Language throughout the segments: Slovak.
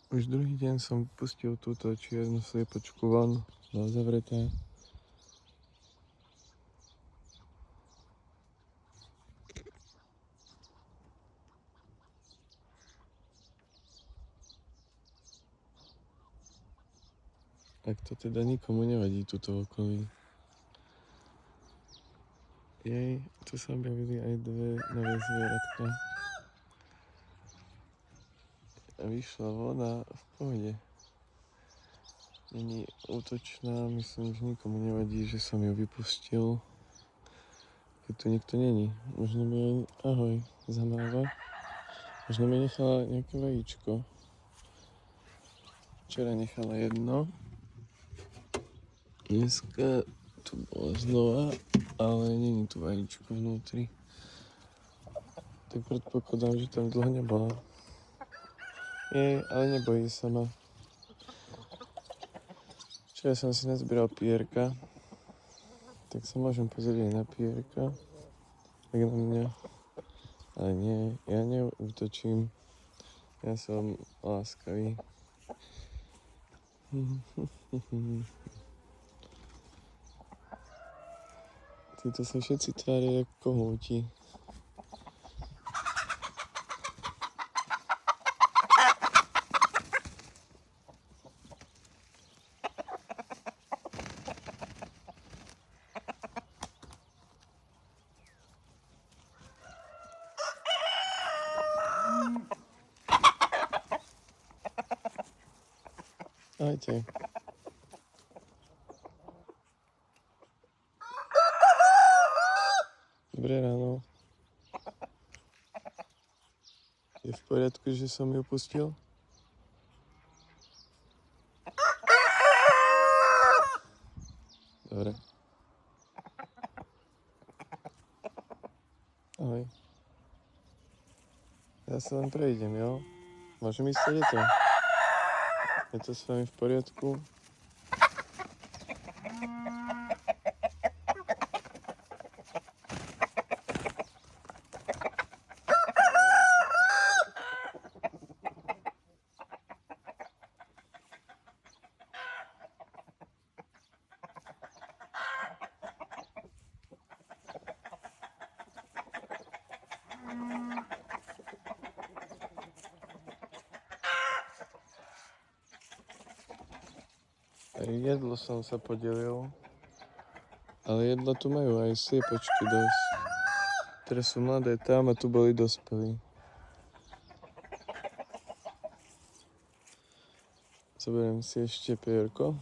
Už druhý deň som pustil túto čiernu sliepočku von, bola zavretá. Tak to teda nikomu nevadí tuto okolí. Jej, tu sa objavili aj dve nové zvieratka. A vyšla von a v pohode. Není útočná, myslím, že nikomu nevadí, že som ju vypustil. Keď tu nikto není. Možno mi aj ahoj zamáva. Možno mi nechala nejaké vajíčko. Včera nechala jedno. Dneska tu bola znova, ale není tu vajíčko vnútri. Tak predpokladám, že tam dlho nebola. Jej, ale nebojí sa ma. Včera som si nazbieral pierka, tak sa môžem pozrieť aj na pierka, tak na mňa. Ale nie, ja neútočím, ja som láskavý. Títo sa všetci tvária ako kohúti. Ahojte. Dobré ráno. Je v poriadku, že som ju pustil? Dobre. Ahoj. Ja sa len prejdem, jo? Môžem ísť sedieť to? Je to s vami v poriadku? Aj jedlo som sa podelil, ale jedla tu majú aj sliepočky dosť, ktoré sú mladé tam a tu boli dospelí. Zoberiem si ešte pierko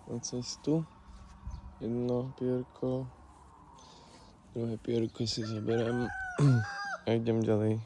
na cestu. Jedno pierko, druhé pierko si zoberiem a idem ďalej.